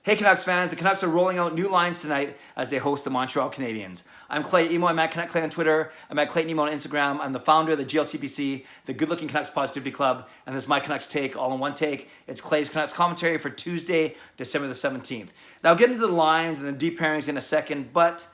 Hey Canucks fans, the Canucks are rolling out new lines tonight as they host the Montreal Canadiens. I'm Clay Emo, I'm at Canuck Clay on Twitter, I'm at Clayton Emo on Instagram, I'm the founder of the GLCPC, the Good Looking Canucks Positivity Club, and this is my Canucks take, all in one take. It's Clay's Canucks commentary for Tuesday, December the 17th. Now I'll get into the lines and the deep pairings in a second, but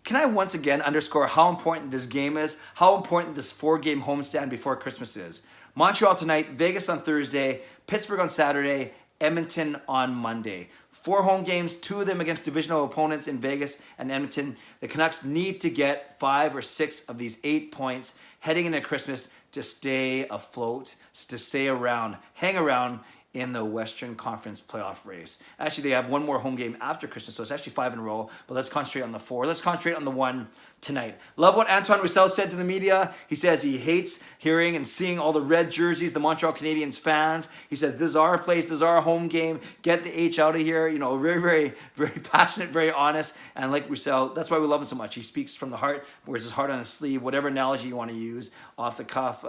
can I once again underscore how important this game is, how important this 4-game homestand before Christmas is? Montreal tonight, Vegas on Thursday, Pittsburgh on Saturday, Edmonton on Monday. 4 home games, 2 of them against divisional opponents in Vegas and Edmonton. The Canucks need to get 5 or 6 of these 8 points heading into Christmas to stay afloat, to stay around, hang around in the Western Conference playoff race. Actually, they have one more home game after Christmas, so it's actually 5 in a row, but let's concentrate on the 4. Let's concentrate on the 1 tonight. Love what Antoine Roussel said to the media. He says he hates hearing and seeing all the red jerseys, the Montreal Canadiens fans. He says, this is our place, this is our home game, get the H out of here. You know, very, very, very passionate, very honest, and like Roussel, that's why we love him so much. He speaks from the heart, wears his heart on his sleeve, whatever analogy you want to use, off the cuff.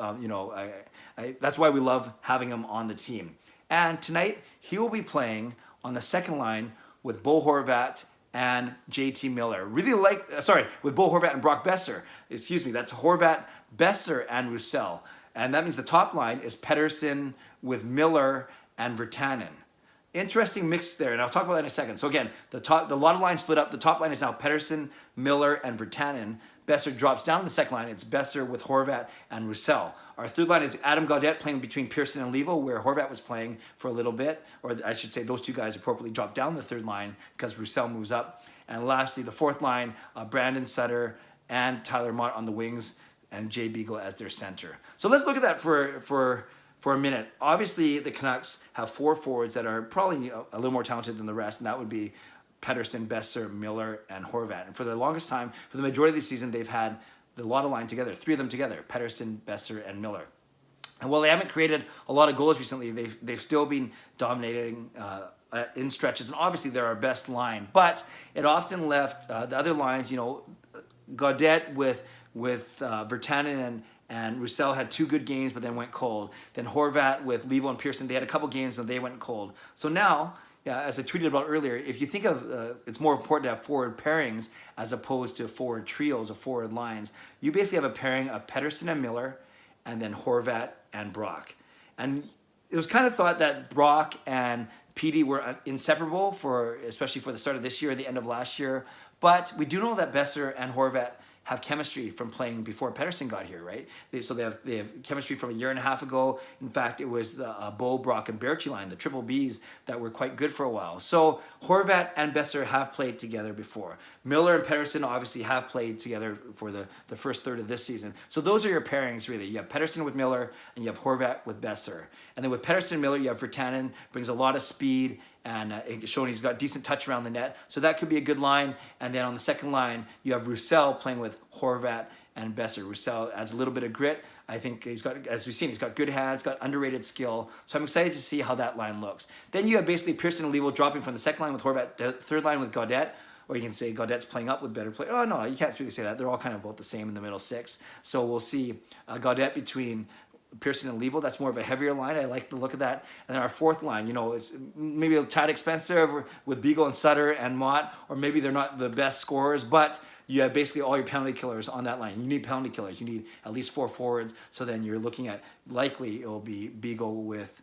That's why we love having him on the team. And tonight, he will be playing on the second line with Bo Horvat and JT Miller. With Bo Horvat and Brock Boeser. Excuse me, that's Horvat, Boeser, and Roussel. And that means the top line is Pettersson with Miller and Virtanen. Interesting mix there, and I'll talk about that in a second. So again, the lot of lines split up. The top line is now Pettersson, Miller, and Virtanen. Boeser drops down to the second line. It's Boeser with Horvat and Roussel. Our third line is Adam Gaudette playing between Pearson and Levo, where Horvat was playing for a little bit. Or I should say those two guys appropriately drop down the third line because Roussel moves up. And lastly, the fourth line, Brandon Sutter and Tyler Mott on the wings and Jay Beagle as their center. So let's look at that for a minute. Obviously, the Canucks have 4 forwards that are probably a little more talented than the rest, and that would be Pettersson, Boeser, Miller, and Horvat. And for the longest time, for the majority of the season, they've had the lot of line together, 3 of them together, Pettersson, Boeser, and Miller. And while they haven't created a lot of goals recently, they've still been dominating in stretches, and obviously they're our best line. But it often left the other lines, Gaudette with Virtanen and Roussel had 2 good games, but then went cold. Then Horvat with Levo and Pearson, they had a couple games and they went cold. So now, as I tweeted about earlier, if you think of it's more important to have forward pairings as opposed to forward trios or forward lines, you basically have a pairing of Pettersson and Miller and then Horvat and Brock. And it was kind of thought that Brock and Petey were inseparable, especially for the start of this year, the end of last year. But we do know that Boeser and Horvat have chemistry from playing before Pettersson got here, right? They have chemistry from a year and a half ago. In fact, it was the Bo, Brock, and Berchi line, the triple Bs, that were quite good for a while. So Horvat and Boeser have played together before. Miller and Pettersson obviously have played together for the first third of this season. So those are your pairings, really. You have Pettersson with Miller, and you have Horvat with Boeser. And then with Pettersson and Miller, you have Virtanen, brings a lot of speed, and showing he's got decent touch around the net. So that could be a good line. And then on the second line, you have Roussel playing with Horvat and Boeser. Roussel adds a little bit of grit. I think he's got, as we've seen, he's got good hands, got underrated skill. So I'm excited to see how that line looks. Then you have basically Pearson and Levo dropping from the second line with Horvat, the third line with Gaudette. Or you can say Gaudette's playing up with better play. Oh, no, you can't really say that. They're all kind of both the same in the middle 6. So we'll see Gaudette between Pearson and Levo. That's more of a heavier line. I like the look of that. And then our fourth line, it's maybe a tad expensive with Beagle and Sutter and Mott, or maybe they're not the best scorers, but you have basically all your penalty killers on that line. You need penalty killers. You need at least 4 forwards. So then you're looking at, likely it'll be Beagle with,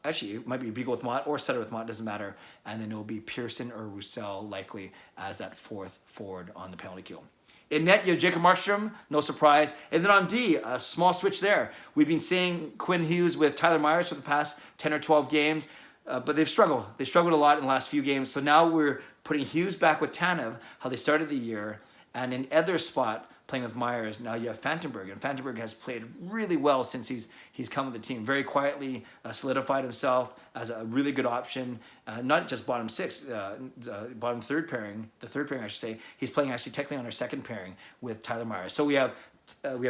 actually it might be Beagle with Mott or Sutter with Mott, doesn't matter. And then it'll be Pearson or Roussel likely as that 4th forward on the penalty kill. In net, you have Jacob Markstrom, no surprise. And then on D, a small switch there. We've been seeing Quinn Hughes with Tyler Myers for the past 10 or 12 games, but they've struggled. They struggled a lot in the last few games. So now we're putting Hughes back with Tanev, how they started the year, and in Edler's spot, playing with Myers, now you have Fantenberg. And Fantenberg has played really well since he's come with the team. Very quietly solidified himself as a really good option. Not just bottom 6, bottom third pairing, the third pairing I should say. He's playing actually technically on our second pairing with Tyler Myers. So we have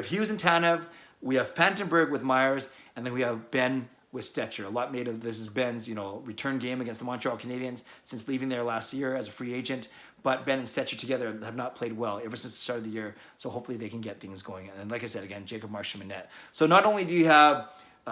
Hughes and Tanev, we have Fantenberg with Myers, and then we have Ben with Stetcher. A lot made of this is Ben's return game against the Montreal Canadiens since leaving there last year as a free agent. But Ben and Stetcher together have not played well ever since the start of the year. So hopefully they can get things going. And like I said, again, Jacob Markstrom in net. So not only do you have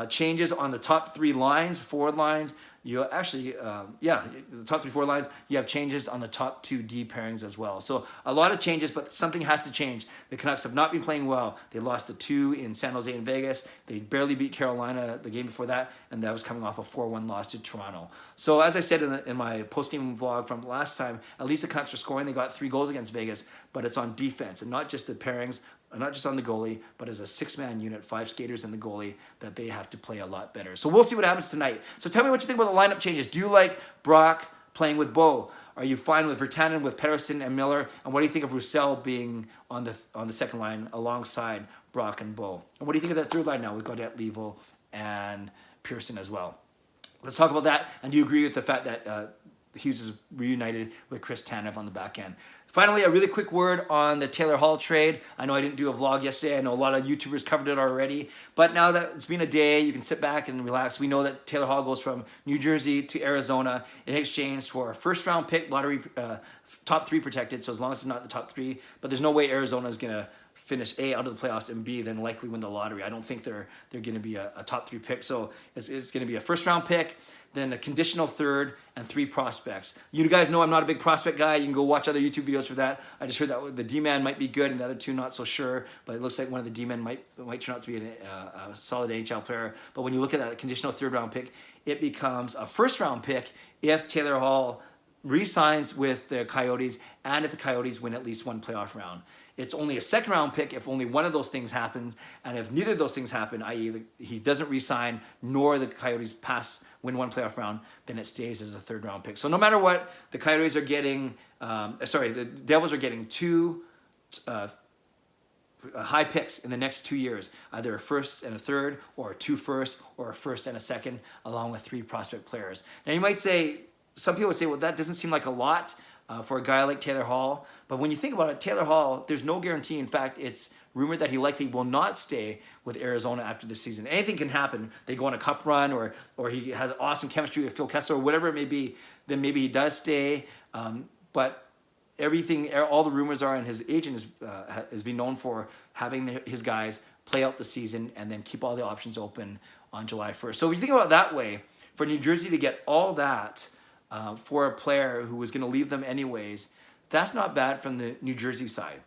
changes on the top 3 lines, forward lines. You actually, the top 3 forward lines, you have changes on the top 2 D pairings as well. So a lot of changes, but something has to change. The Canucks have not been playing well. They lost the 2 in San Jose and Vegas. They barely beat Carolina the game before that, and that was coming off a 4-1 loss to Toronto. So as I said in my post-game vlog from last time, at least the Canucks are scoring. They got 3 goals against Vegas, but it's on defense and not just the pairings, not just on the goalie, but as a 6-man unit, 5 skaters and the goalie, that they have to play a lot better. So we'll see what happens tonight. So tell me what you think about the lineup changes. Do you like Brock playing with Bo? Are you fine with Virtanen, with Pettersson and Miller? And what do you think of Roussel being on the second line alongside Brock and Bo? And what do you think of that third line now with Gaudette, Levo, and Pearson as well? Let's talk about that. And do you agree with the fact that Hughes is reunited with Chris Tanev on the back end? Finally, a really quick word on the Taylor Hall trade. I know I didn't do a vlog yesterday. I know a lot of YouTubers covered it already. But now that it's been a day, you can sit back and relax. We know that Taylor Hall goes from New Jersey to Arizona in exchange for a first-round pick, lottery top 3 protected, so as long as it's not the top 3. But there's no way Arizona is going to finish A, out of the playoffs, and B, then likely win the lottery. I don't think they're going to be a top 3 pick. So it's going to be a first-round pick, then a conditional 3rd, and 3 prospects. You guys know I'm not a big prospect guy. You can go watch other YouTube videos for that. I just heard that the D-man might be good and the other 2 not so sure, but it looks like one of the D-men might turn out to be a solid NHL player. But when you look at that conditional 3rd-round pick, it becomes a first-round pick if Taylor Hall re-signs with the Coyotes and if the Coyotes win at least 1 playoff round. It's only a 2nd-round pick if only one of those things happens, and if neither of those things happen, i.e. he doesn't re-sign nor the Coyotes win 1 playoff round, then it stays as a 3rd-round pick. So no matter what, the Coyotes are getting, the Devils are getting 2 high picks in the next 2 years, either a 1st and a 3rd, or 2 firsts, or a 1st and a 2nd, along with 3 prospect players. Now you might say, some people would say, well, that doesn't seem like a lot for a guy like Taylor Hall. But when you think about it, Taylor Hall, there's no guarantee. In fact, it's rumored that he likely will not stay with Arizona after this season. Anything can happen. They go on a cup run, or he has awesome chemistry with Phil Kessel, or whatever it may be. Then maybe he does stay. But all the rumors are, and his agent has been known for having his guys play out the season and then keep all the options open on July 1st. So if you think about it that way, for New Jersey to get all that for a player who was going to leave them anyways, that's not bad from the New Jersey side,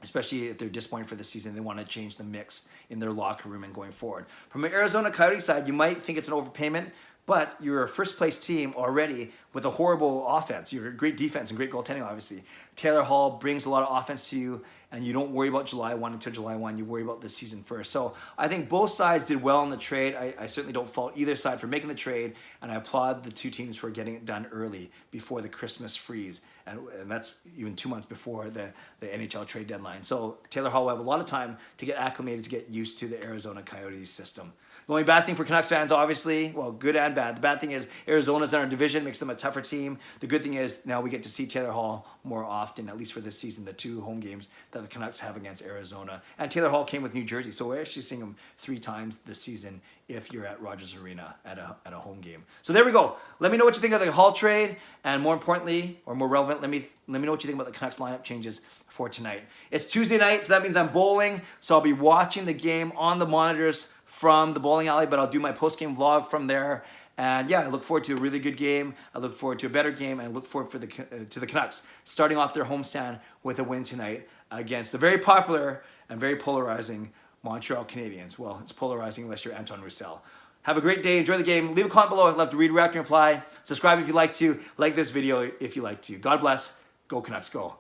especially if they're disappointed for the season. They want to change the mix in their locker room and going forward. From an Arizona Coyotes side, you might think it's an overpayment, but you're a first-place team already with a horrible offense. You're a great defense and great goaltending, obviously. Taylor Hall brings a lot of offense to you, and you don't worry about July 1 until July 1. You worry about the season first. So I think both sides did well in the trade. I certainly don't fault either side for making the trade, and I applaud the 2 teams for getting it done early before the Christmas freeze. And that's even 2 months before the NHL trade deadline. So Taylor Hall will have a lot of time to get acclimated, to get used to the Arizona Coyotes system. The only bad thing for Canucks fans, obviously, well, good and bad. The bad thing is Arizona's in our division, makes them a tougher team. The good thing is now we get to see Taylor Hall more often, at least for this season, the 2 home games that the Canucks have against Arizona. And Taylor Hall came with New Jersey, so we're actually seeing him 3 times this season if you're at Rogers Arena at a home game. So there we go. Let me know what you think of the Hall trade, and more importantly, or more relevant, let me know what you think about the Canucks lineup changes for tonight. It's Tuesday night, so that means I'm bowling, so I'll be watching the game on the monitors from the bowling alley, but I'll do my post-game vlog from there. And yeah, I look forward to a really good game. I look forward to a better game, and I look forward to the Canucks starting off their homestand with a win tonight against the very popular and very polarizing Montreal Canadiens. Well, it's polarizing unless you're Anton Roussel. Have a great day. Enjoy the game. Leave a comment below. I'd love to read, react, and reply. Subscribe if you like to. Like this video if you like to. God bless. Go Canucks. Go.